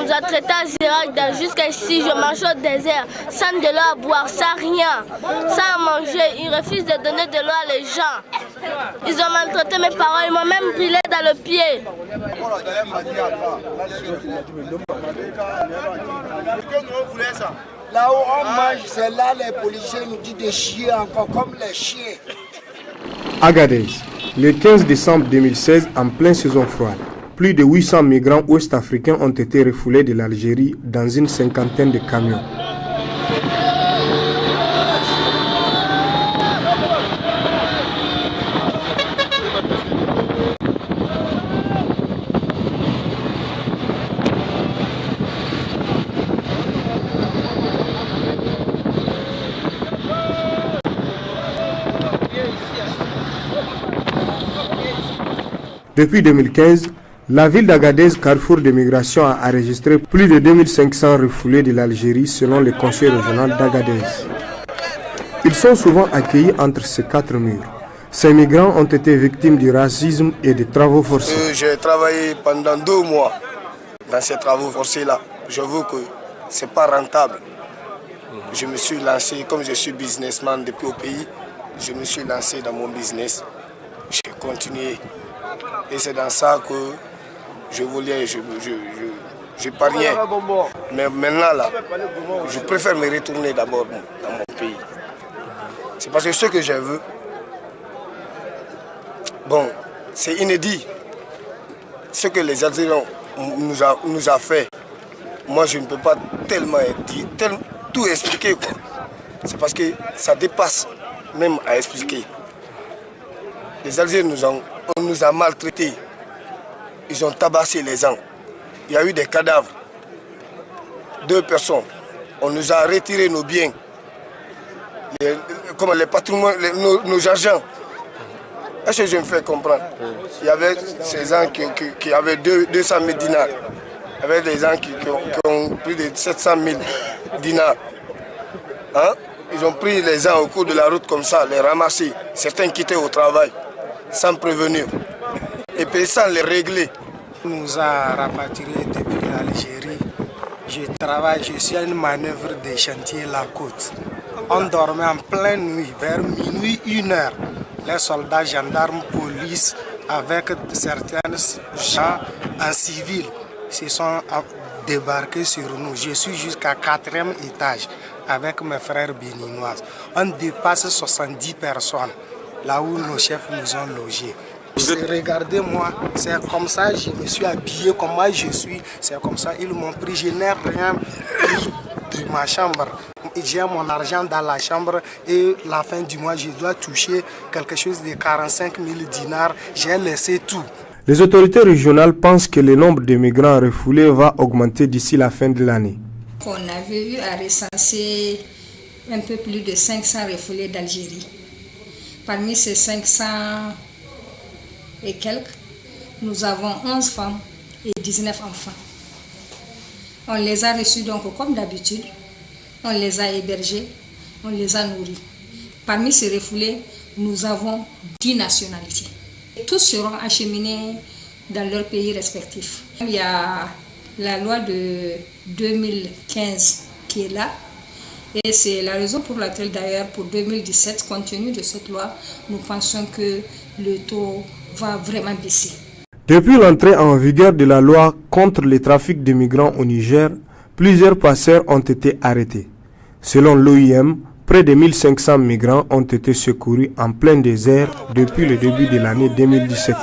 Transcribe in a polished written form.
nous a traités à Zérak, jusqu'ici, je mange au désert, sans de l'eau à boire, sans rien, sans manger. Ils refusent de donner de l'eau à les gens. Ils ont maltraité mes parents, ils m'ont même brûlé dans le pied. Là où on mange, c'est là les policiers nous disent de chier encore comme les chiens. Agadez, le 15 décembre 2016, en pleine saison froide, plus de 800 migrants ouest-africains ont été refoulés de l'Algérie dans une cinquantaine de camions. Depuis 2015, la ville d'Agadez, carrefour de migration, a enregistré plus de 2500 refoulés de l'Algérie selon le conseil régional d'Agadez. Ils sont souvent accueillis entre ces quatre murs. Ces migrants ont été victimes du racisme et des travaux forcés. J'ai travaillé pendant 2 mois dans ces travaux forcés-là. J'avoue que ce n'est pas rentable. Je me suis lancé, comme je suis businessman depuis au pays, je me suis lancé dans mon business. J'ai continué. Et c'est dans ça que je voulais, je pariais. Mais maintenant, là, je préfère me retourner d'abord dans mon pays. C'est parce que ce que je veux, bon, c'est inédit. Ce que les Algériens nous a fait, moi je ne peux pas tellement tout expliquer. C'est parce que ça dépasse même à expliquer. Les Algériens on nous a maltraités. Ils ont tabassé les gens. Il y a eu des cadavres. 2 personnes. On nous a retiré nos biens. Les patrimoines, nos argents. Est-ce que je me fais comprendre? Il y avait ces gens qui avaient 200 000 dinars. Il y avait des gens qui ont plus de 700 000 dinars. Hein? Ils ont pris les gens au cours de la route comme ça, les ramasser. Certains quittaient au travail sans prévenir. Et puis sans les régler. On nous a rapatriés depuis l'Algérie. Je travaille, je suis à une manœuvre de chantier La Côte. On dormait en pleine nuit, vers minuit, 1h. Les soldats, gendarmes, police, avec certains gens en civil, se sont débarqués sur nous. Je suis jusqu'à 4e étage avec mes frères béninois. On dépasse 70 personnes, là où nos chefs nous ont logés. Regardez-moi, c'est comme ça, je me suis habillé comme moi je suis, c'est comme ça, ils m'ont pris, je n'ai rien pris de ma chambre. J'ai mon argent dans la chambre et la fin du mois, je dois toucher quelque chose de 45 000 dinars, j'ai laissé tout. Les autorités régionales pensent que le nombre de migrants refoulés va augmenter d'ici la fin de l'année. On avait eu à recenser un peu plus de 500 refoulés d'Algérie. Parmi ces 500 et quelques, nous avons 11 femmes et 19 enfants. On les a reçus donc comme d'habitude, on les a hébergés, on les a nourris. Parmi ces refoulés, nous avons 10 nationalités. Tous seront acheminés dans leurs pays respectifs. Il y a la loi de 2015 qui est là. Et c'est la raison pour laquelle d'ailleurs pour 2017, compte tenu de cette loi, nous pensons que le taux va vraiment baisser. Depuis l'entrée en vigueur de la loi contre le trafic de migrants au Niger, plusieurs passeurs ont été arrêtés. Selon l'OIM, près de 1500 migrants ont été secourus en plein désert depuis le début de l'année 2017.